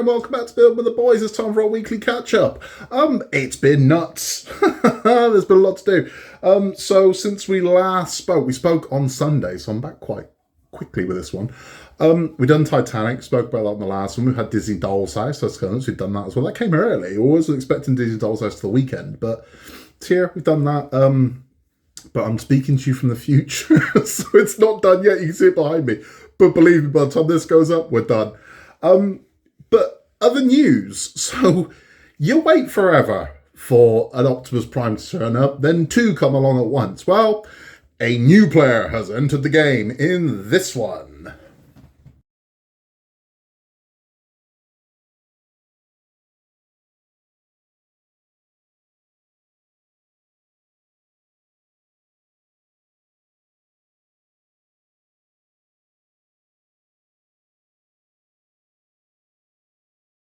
and welcome back to Build with the Boys. It's time for our weekly catch-up. It's been nuts. There's been a lot to do. So since we last spoke, we spoke on Sunday, so I'm back quite quickly with this one. We've done Titanic, spoke about that on the last one. We've had Disney Doll's House, that's kind of, we've done that as well. That came early. I wasn't expecting Disney Doll's House to the weekend, but it's here, we've done that. But I'm speaking to you from the future, so it's not done yet. You can see it behind me. But believe me, by the time this goes up, we're done. But other news. So you wait forever for an Optimus Prime to turn up, then two come along at once. Well, a new player has entered the game in this one.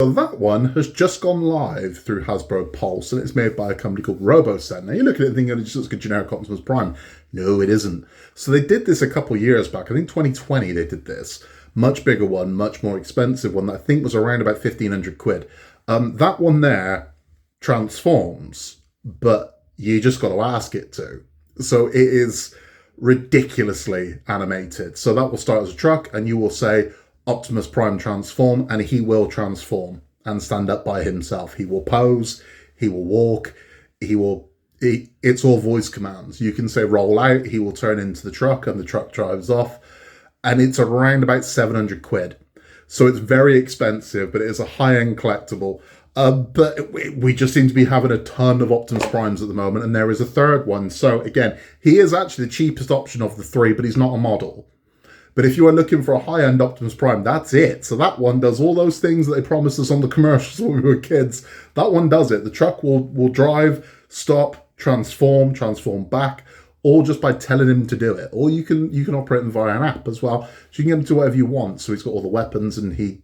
So that one has just gone live through Hasbro Pulse, and it's made by a company called Robosen. Now you look at it and think it just looks like a generic Optimus Prime. No, it isn't. So they did this a couple of years back. I think 2020 they did this. Much bigger one, much more expensive one that I think was around about 1,500 quid. That one there transforms, but you just got to ask it to. So it is ridiculously animated. So that will start as a truck, and you will say, Optimus Prime transform, and he will transform and stand up by himself. He will pose, he will walk, it's all voice commands. You can say roll out, he will turn into the truck, and the truck drives off. And it's around about 700 quid. So it's very expensive, but it is a high-end collectible. But we just seem to be having a ton of Optimus Primes at the moment, and there is a third one. So again, he is actually the cheapest option of the three, but he's not a model. But if you are looking for a high-end Optimus Prime, that's it. So that one does all those things that they promised us on the commercials when we were kids. That one does it. The truck will drive, stop, transform back, all just by telling him to do it. Or you can operate them via an app as well. So you can get him to whatever you want. So he's got all the weapons, and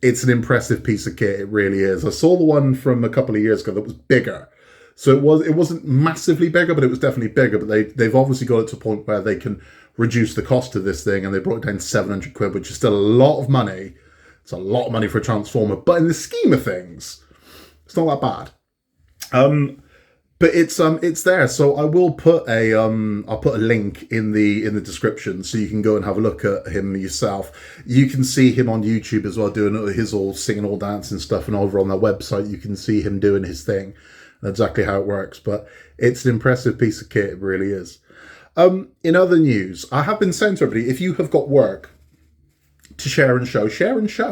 it's an impressive piece of kit. It really is. I saw the one from a couple of years ago that was bigger. So it wasn't massively bigger, but it was definitely bigger. But they've obviously got it to a point where they can reduce the cost of this thing, and they brought it down to 700 quid, which is still a lot of money. It's a lot of money for a Transformer, but in the scheme of things, it's not that bad. But it's there. So I will put I'll put a link in the description so you can go and have a look at him yourself. You can see him on YouTube as well, doing his all singing, all dancing stuff, and over on their website you can see him doing his thing and exactly how it works. But it's an impressive piece of kit, it really is. In other news, I have been saying to everybody, if you have got work to share and show,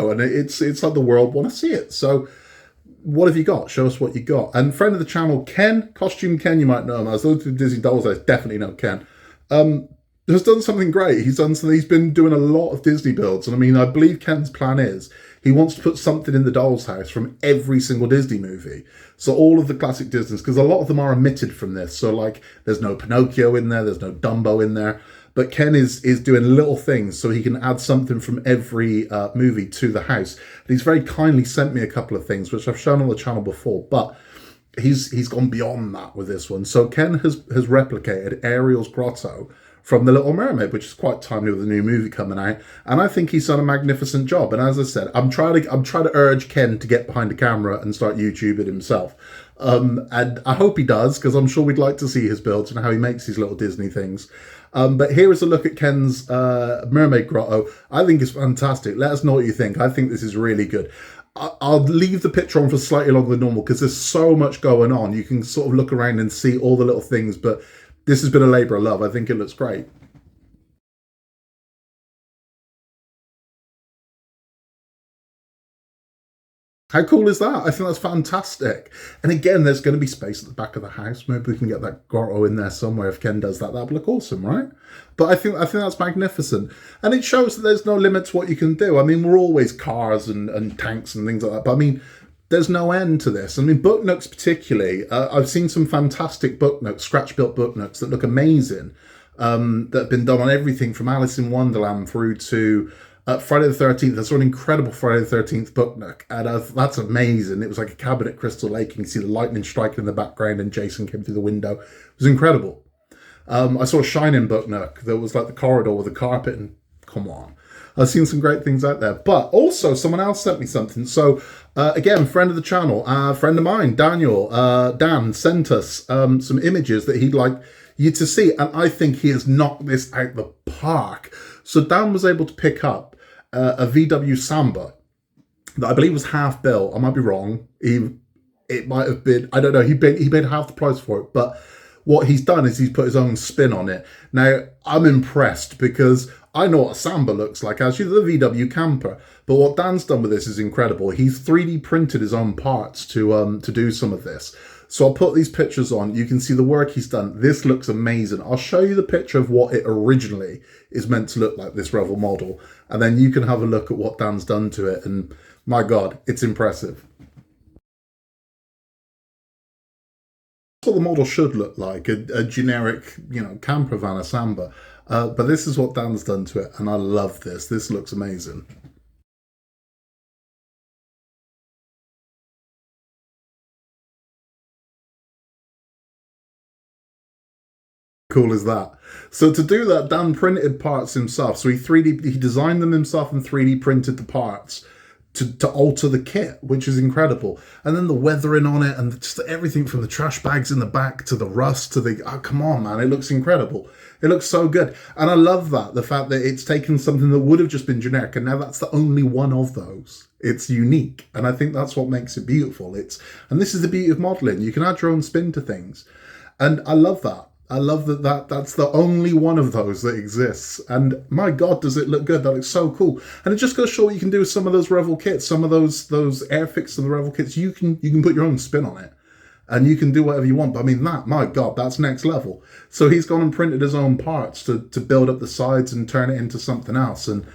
and it's like the world want to see it. So what have you got? Show us what you got. And friend of the channel, Ken, Costume Ken, you might know him. As those with Disney Dolls, I definitely know Ken. Has done something great. He's been doing a lot of Disney builds. And I mean, I believe Ken's plan is he wants to put something in the doll's house from every single Disney movie. So all of the classic Disneys, because a lot of them are omitted from this. So like, there's no Pinocchio in there, there's no Dumbo in there. But Ken is doing little things so he can add something from every movie to the house. And he's very kindly sent me a couple of things, which I've shown on the channel before. But he's gone beyond that with this one. So Ken has replicated Ariel's grotto from The Little Mermaid, which is quite timely with the new movie coming out. And I think he's done a magnificent job. And as I said, I'm trying to urge Ken to get behind the camera and start YouTubing himself. And I hope he does, because I'm sure we'd like to see his builds and how he makes these little Disney things. But here is a look at Ken's Mermaid Grotto. I think it's fantastic. Let us know what you think. I think this is really good. I'll leave the picture on for slightly longer than normal because there's so much going on. You can sort of look around and see all the little things, but this has been a labour of love. I think it looks great. How cool is that? I think that's fantastic. And again, there's going to be space at the back of the house. Maybe we can get that grotto in there somewhere if Ken does that. That'd look awesome, right? But I think that's magnificent. And it shows that there's no limit to what you can do. I mean, we're always cars and tanks and things like that. But I mean, there's no end to this. I mean, book nooks particularly. I've seen some fantastic book nooks, scratch-built book nooks that look amazing. That have been done on everything from Alice in Wonderland through to Friday the 13th. I saw an incredible Friday the 13th book nook, and that's amazing. It was like a cabin at Crystal Lake, and you see the lightning striking in the background, and Jason came through the window. It was incredible. I saw a Shining book nook that was like the corridor with the carpet, and come on. I've seen some great things out there. But also, someone else sent me something. So, again, friend of the channel, friend of mine, Daniel, Dan, sent us some images that he'd like you to see. And I think he has knocked this out the park. So Dan was able to pick up a VW Samba that I believe was half built. I might be wrong. It might have been, I don't know, he paid half the price for it. But what he's done is he's put his own spin on it. Now, I'm impressed because I know what a Samba looks like, actually, the VW camper. But what Dan's done with this is incredible. He's 3D printed his own parts to do some of this. So I'll put these pictures on. You can see the work he's done. This looks amazing. I'll show you the picture of what it originally is meant to look like, this Revel model. And then you can have a look at what Dan's done to it. And my God, it's impressive. That's what the model should look like, a generic, camper van, a Samba. But this is what Dan's done to it. And I love this. This looks amazing. Cool as that. So to do that, Dan printed parts himself. So he designed them himself and 3D printed the parts to alter the kit, which is incredible. And then the weathering on it and just everything from the trash bags in the back to the rust to the, oh, come on, man, it looks incredible. It looks so good. And I love that, the fact that it's taken something that would have just been generic and now that's the only one of those. It's unique. And I think that's what makes it beautiful. And this is the beauty of modeling. You can add your own spin to things. And I love that. I love that's the only one of those that exists. And my God, does it look good? That looks so cool. And it just goes to show what you can do with some of those Revel kits, some of those Airfix and the Revel kits. You can put your own spin on it and you can do whatever you want. But I mean, my God, that's next level. So he's gone and printed his own parts to build up the sides and turn it into something else. And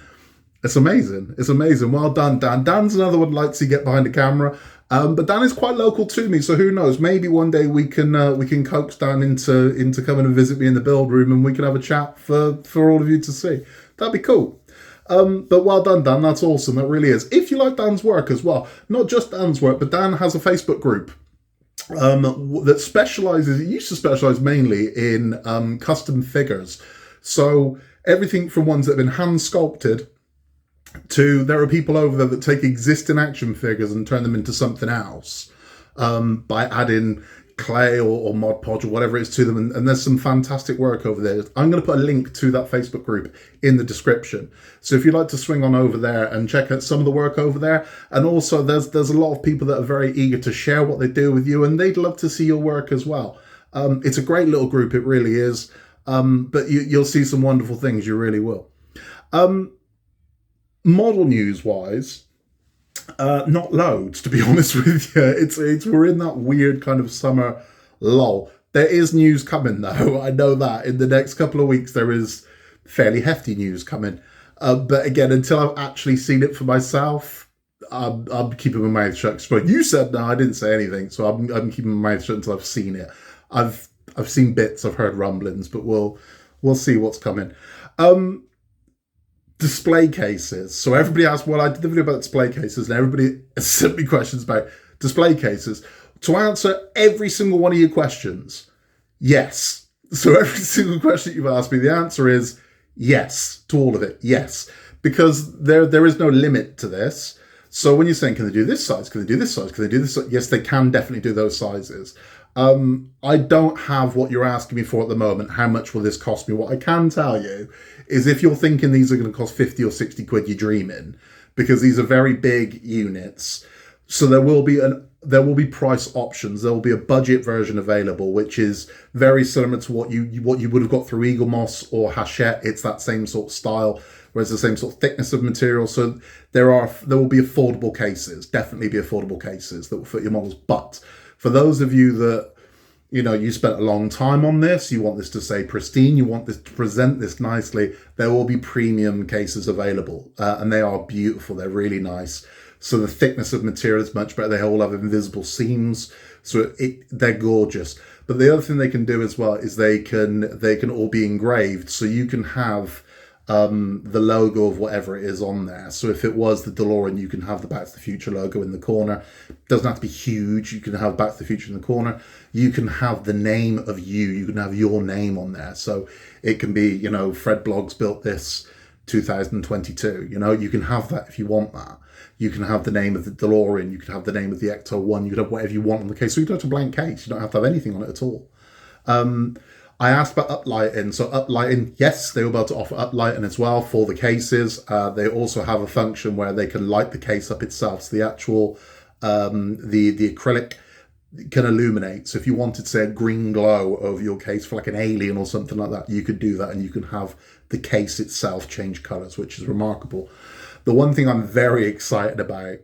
it's amazing. It's amazing. Well done, Dan. Dan's another one likes to get behind the camera. But Dan is quite local to me, so who knows? Maybe one day we can coax Dan into coming and visit me in the build room, and we can have a chat for all of you to see. That'd be cool. But well done, Dan. That's awesome. That really is. If you like Dan's work as well, not just Dan's work, but Dan has a Facebook group that specializes. It used to specialize mainly in custom figures, so everything from ones that have been hand sculpted. There are people over there that take existing action figures and turn them into something else by adding clay or Mod Podge or whatever it is to them. And there's some fantastic work over there. I'm going to put a link to that Facebook group in the description. So if you'd like to swing on over there and check out some of the work over there. And also there's a lot of people that are very eager to share what they do with you and they'd love to see your work as well. It's a great little group. It really is. But you'll see some wonderful things. You really will. Model news wise, not loads, to be honest with you. We're in that weird kind of summer lull. There is news coming though. I know that in the next couple of weeks there is fairly hefty news coming. But again, until I've actually seen it for myself, I'm keeping my mouth shut. But you said no, I didn't say anything, so I'm keeping my mouth shut until I've seen it. I've seen bits, I've heard rumblings, but we'll see what's coming. Display cases. So everybody asked, well, I did the video about display cases and everybody sent me questions about display cases. To answer every single one of your questions, yes. So every single question you've asked me, the answer is yes to all of it. Yes. Because there is no limit to this. So when you're saying, can they do this size? Can they do this size? Can they do this size? Yes, they can definitely do those sizes. I don't have what you're asking me for at the moment. How much will this cost me? What I can tell you is if you're thinking these are going to cost 50 or 60 quid, you're dreaming, because these are very big units. So there will be price options. There will be a budget version available, which is very similar to what you would have got through Eagle Moss or Hachette. It's that same sort of style, whereas the same sort of thickness of material. So there will be affordable cases, definitely be affordable cases that will fit your models. But for those of you that, you spent a long time on this, you want this to stay pristine, you want this to present this nicely, there will be premium cases available. And they are beautiful. They're really nice. So the thickness of material is much better. They all have invisible seams. So they're gorgeous. But the other thing they can do as well is they can all be engraved. So you can have the logo of whatever it is on there. So if it was the DeLorean, you can have the Back to the Future logo in the corner. It doesn't have to be huge. You can have Back to the Future in the corner. You can have the name of you. You can have your name on there. So it can be, Fred Bloggs built this 2022. You know, you can have that if you want that. You can have the name of the DeLorean. You can have the name of the Ecto 1. You can have whatever you want on the case. So you don't have a blank case. You don't have to have anything on it at all. I asked about uplighting. So uplighting, yes, they were able to offer uplighting as well for the cases. They also have a function where they can light the case up itself. So the actual, the acrylic can illuminate. So if you wanted, say, a green glow over your case for like an alien or something like that, you could do that, and you can have the case itself change colors, which is remarkable. The one thing I'm very excited about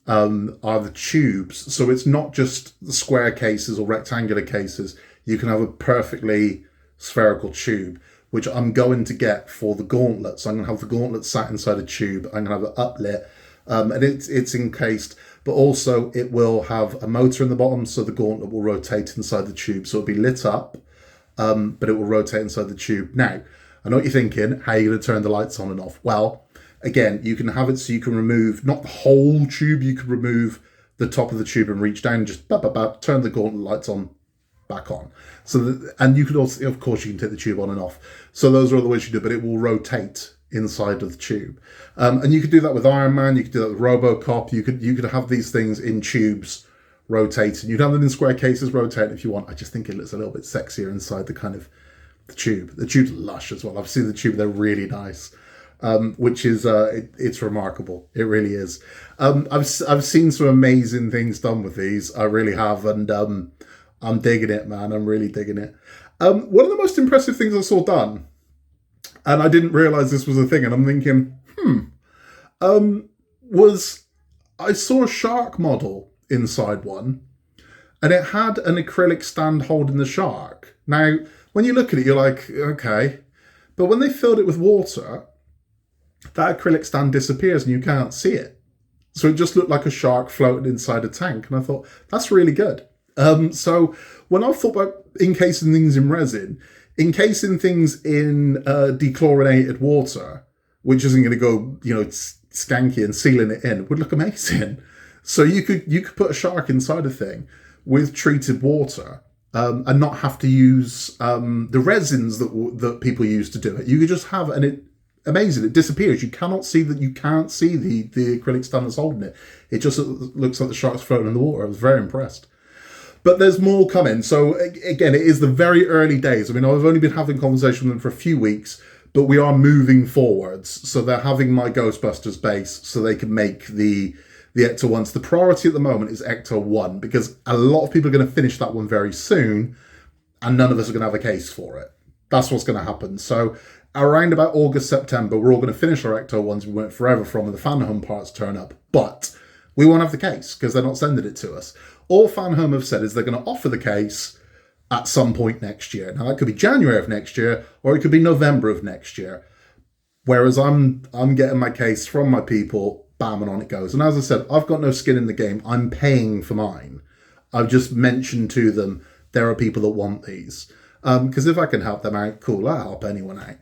are the tubes. So it's not just the square cases or rectangular cases. You can have a perfectly spherical tube, which I'm going to get for the gauntlet. So I'm going to have the gauntlet sat inside a tube. I'm going to have it uplit, and it's encased, but also it will have a motor in the bottom, so the gauntlet will rotate inside the tube. So it'll be lit up, but it will rotate inside the tube. Now, I know what you're thinking. How are you going to turn the lights on and off? Well, again, you can have it so you can remove, not the whole tube, you can remove the top of the tube and reach down and just turn the gauntlet lights on, back on. And you could also, of course, you can take the tube on and off. So those are all the ways you do it, but it will rotate inside of the tube. And you could do that with Iron Man, you could do that with RoboCop, you could have these things in tubes rotating. You'd have them in square cases rotating if you want. I just think it looks a little bit sexier inside the kind of the tube. The tube's lush as well. I've seen the tube, they're really nice. Which is it's remarkable. It really is. I've seen some amazing things done with these. I really have, and I'm digging it, man. I'm really digging it. One of the most impressive things I saw done, and I didn't realize this was a thing, and I'm thinking, was I saw a shark model inside one, and it had an acrylic stand holding the shark. Now, when you look at it, you're like, okay, but when they filled it with water, that acrylic stand disappears and you can't see it. So it just looked like a shark floating inside a tank. And I thought, that's really good. So when I thought about encasing things in resin, encasing things in dechlorinated water, which isn't going to go, skanky, and sealing it in would look amazing. So you could put a shark inside a thing with treated water, and not have to use the resins that people use to do it. You could just have, and it amazing. It disappears. You can't see the acrylic stand that's holding it. It just looks like the shark's floating in the water. I was very impressed. But there's more coming. So again, it is the very early days. I mean, I've only been having conversation with them for a few weeks, but we are moving forwards. So they're having my Ghostbusters base so they can make the Ecto 1s. The priority at the moment is Ecto 1 because a lot of people are going to finish that one very soon and none of us are going to have a case for it. That's what's going to happen. So around about August, September, we're all going to finish our Ecto 1s we went forever from and the Fan Home parts turn up. But we won't have the case because they're not sending it to us. All Fan Home have said is they're going to offer the case at some point next year. Now, that could be January of next year or it could be November of next year. Whereas I'm getting my case from my people, bam, and on it goes. And as I said, I've got no skin in the game. I'm paying for mine. I've just mentioned to them there are people that want these. Because if I can help them out, cool, I'll help anyone out.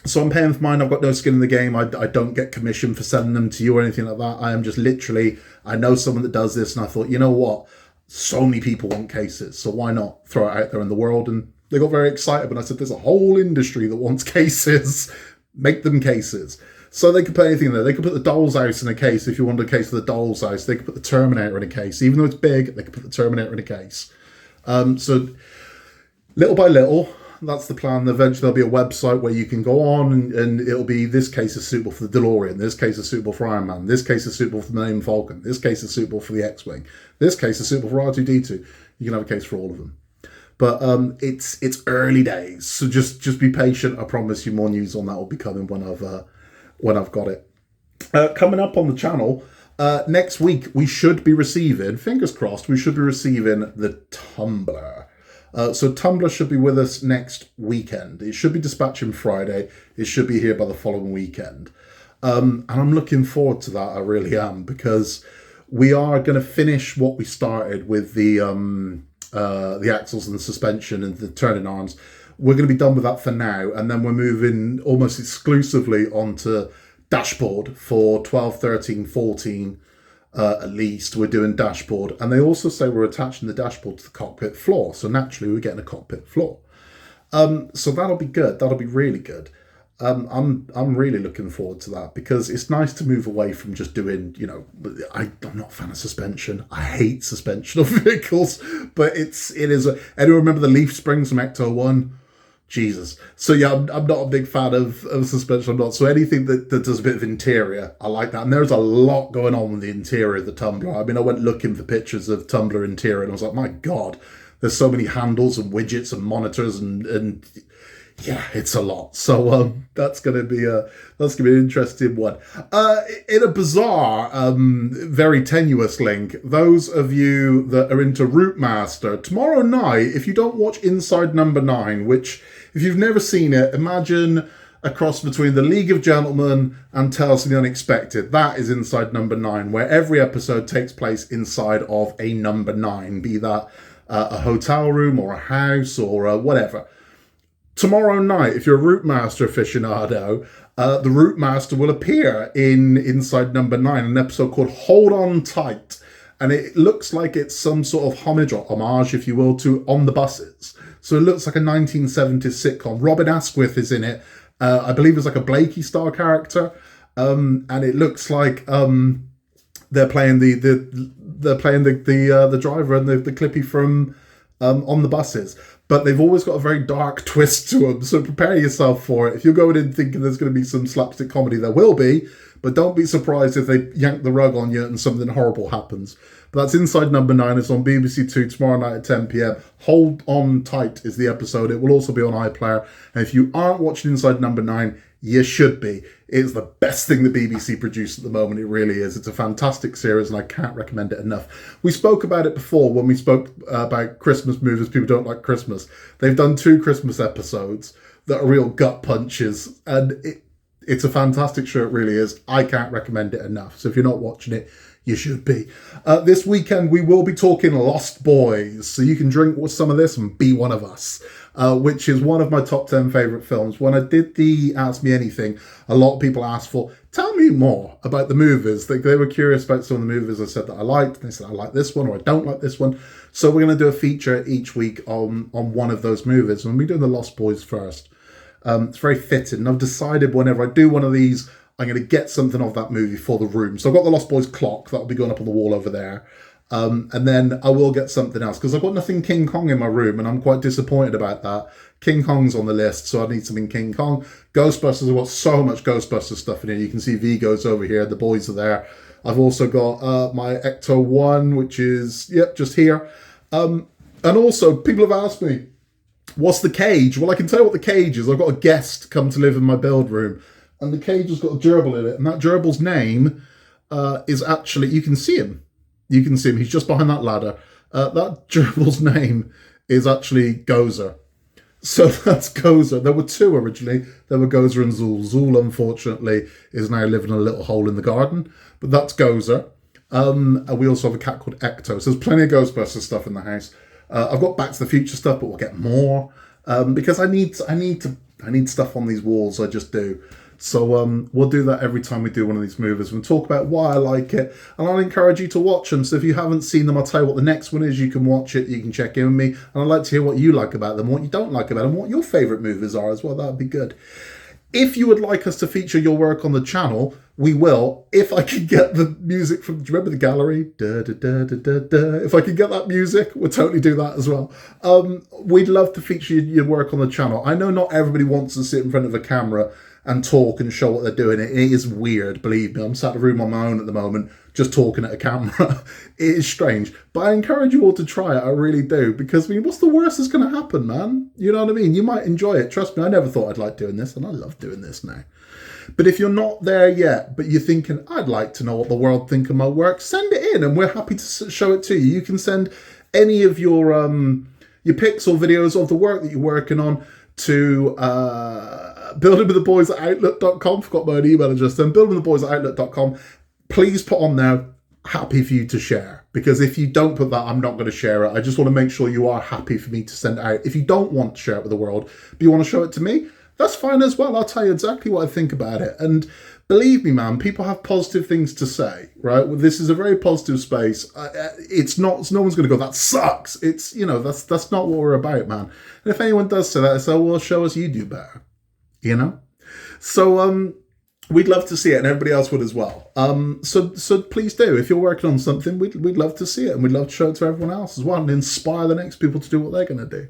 So I'm paying for mine. I've got no skin in the game. I don't get commission for sending them to you or anything like that. I am just literally, I know someone that does this and I thought, you know what? So many people want cases. So why not throw it out there in the world? And they got very excited when I said, there's a whole industry that wants cases. Make them cases. So they could put anything in there. They could put the Doll's House in a case if you wanted a case of the Doll's House. They could put the Terminator in a case. Even though it's big, they could put the Terminator in a case. So little by little, that's the plan. Eventually there'll be a website where you can go on and it'll be, this case is suitable for the DeLorean, this case is suitable for Iron Man, this case is suitable for the Millennium Falcon, this case is suitable for the X-Wing, this case is suitable for R2-D2. You can have a case for all of them. But it's early days, so just be patient. I promise you more news on that will be coming when I've got it. Coming up on the channel, next week we should be receiving, fingers crossed, we should be receiving the Tumbler. So Tumbler should be with us next weekend. It should be dispatching Friday. It should be here by the following weekend. And I'm looking forward to that. I really am, because we are going to finish what we started with the axles and the suspension and the turning arms. We're going to be done with that for now. And then we're moving almost exclusively onto dashboard for 12, 13, 14. At least we're doing dashboard, and they also say we're attaching the dashboard to the cockpit floor, so naturally we're getting a cockpit floor. So that'll be good. That'll be really good. I'm really looking forward to that because it's nice to move away from just doing, I'm not a fan of suspension. I hate suspension of vehicles, but it is. Anyone remember the leaf springs from Ecto 1? Jesus. So yeah, I'm not a big fan of suspension. I'm not. So anything that does a bit of interior, I like that. And there's a lot going on with the interior of the Tumbler. I mean, I went looking for pictures of Tumbler interior and I was like, my God, there's so many handles and widgets and monitors and yeah, it's a lot. So that's gonna be an interesting one. In a bizarre, very tenuous link, those of you that are into Rootmaster, tomorrow night, if you don't watch Inside Number 9, which if you've never seen it, imagine a cross between The League of Gentlemen and Tales of the Unexpected. That is Inside Number 9, where every episode takes place inside of a number 9, be that a hotel room or a house or whatever. Tomorrow night, if you're a Rootmaster aficionado, the Rootmaster will appear in Inside Number 9, an episode called Hold On Tight. And it looks like it's some sort of homage or homage, if you will, to On the Buses. So it looks like a 1970s sitcom. Robin Asquith is in it. I believe it's like a Blakey-style character. And it looks like they're playing the driver and the Clippy from On the Buses. But they've always got a very dark twist to them, so prepare yourself for it. If you're going in thinking there's going to be some slapstick comedy, there will be, but don't be surprised if they yank the rug on you and something horrible happens. But that's Inside Number 9. It's on BBC Two tomorrow night at 10 p.m. Hold On Tight is the episode. It will also be on iPlayer. And if you aren't watching Inside Number 9, you should be. It's the best thing the BBC produce at the moment. It really is. It's a fantastic series and I can't recommend it enough. We spoke about it before when we spoke about Christmas movies. People don't like Christmas. They've done 2 Christmas episodes that are real gut punches and it's a fantastic show. It really is. I can't recommend it enough. So if you're not watching it, you should be. This weekend, we will be talking Lost Boys. So you can drink some of this and be one of us, which is one of my top 10 favourite films. When I did the Ask Me Anything, a lot of people asked for, tell me more about the movies. They were curious about some of the movies I said that I liked. They said, I like this one or I don't like this one. So we're going to do a feature each week on one of those movies. And we're doing the Lost Boys first. It's very fitting. And I've decided whenever I do one of these, I'm going to get something of that movie for the room. So I've got the Lost Boys clock that will be going up on the wall over there. And then I will get something else because I've got nothing King Kong in my room and I'm quite disappointed about that. King Kong's on the list, so I need something King Kong. Ghostbusters, I've got so much Ghostbusters stuff in here. You can see Vigo's over here. The boys are there. I've also got my Ecto 1, which is, just here. And also, people have asked me, what's the cage? Well, I can tell you what the cage is. I've got a guest come to live in my build room. And the cage has got a gerbil in it. And that gerbil's name is actually, you can see him. You can see him. He's just behind that ladder. That gerbil's name is actually Gozer. So that's Gozer. There were 2 originally. There were Gozer and Zool. Zool, unfortunately, is now living in a little hole in the garden. But that's Gozer. And we also have a cat called Ecto. So there's plenty of Ghostbusters stuff in the house. I've got Back to the Future stuff, but we'll get more. Because I need stuff on these walls. I just do. So we'll do that every time we do one of these movies. We'll talk about why I like it, and I'll encourage you to watch them. So if you haven't seen them, I'll tell you what the next one is. You can watch it, you can check in with me, and I'd like to hear what you like about them, what you don't like about them, what your favourite movies are as well. That'd be good. If you would like us to feature your work on the channel, we will. If I can get the music from, do you remember the gallery? Da, da, da, da, da, da. If I can get that music, we'll totally do that as well. We'd love to feature your work on the channel. I know not everybody wants to sit in front of a camera and talk and show what they're doing. It is weird, believe me. I'm sat in a room on my own at the moment, just talking at a camera. It is strange. But I encourage you all to try it, I really do. Because, I mean, what's the worst that's going to happen, man? You know what I mean? You might enjoy it. Trust me, I never thought I'd like doing this, and I love doing this now. But if you're not there yet, but you're thinking, I'd like to know what the world think of my work, send it in, and we're happy to show it to you. You can send any of your pics or videos of the work that you're working on to buildingwiththeboys@outlook.com. Forgot my own email address then. buildingwiththeboys@outlook.com. Please put on there, happy for you to share. Because if you don't put that, I'm not going to share it. I just want to make sure you are happy for me to send it out. If you don't want to share it with the world, but you want to show it to me, that's fine as well. I'll tell you exactly what I think about it. And believe me, man, people have positive things to say, right? Well, this is a very positive space. It's not, no one's going to go, that sucks. It's, that's not what we're about, man. And if anyone does say that, I say, well, show us you do better, So we'd love to see it, and everybody else would as well. So please do. If you're working on something, we'd love to see it, and we'd love to show it to everyone else as well, and inspire the next people to do what they're going to do.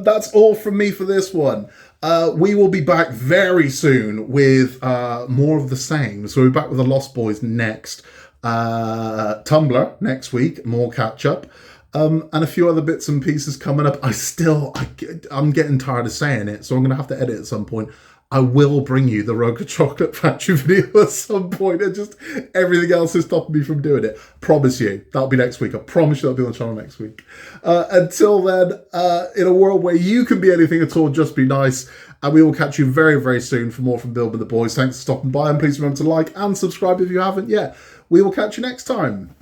That's all from me for this one. We will be back very soon with more of the same. So we'll be back with the Lost Boys next. Tumbler next week, more catch up. And a few other bits and pieces coming up. I'm getting tired of saying it, so I'm going to have to edit at some point. I will bring you the Roker Chocolate Factory video at some point. And just everything else is stopping me from doing it. Promise you, that'll be next week. I promise you that'll be on the channel next week. Until then, in a world where you can be anything at all, just be nice. And we will catch you very, very soon for more from Build with the Boys. Thanks for stopping by, and please remember to like and subscribe if you haven't yet. We will catch you next time.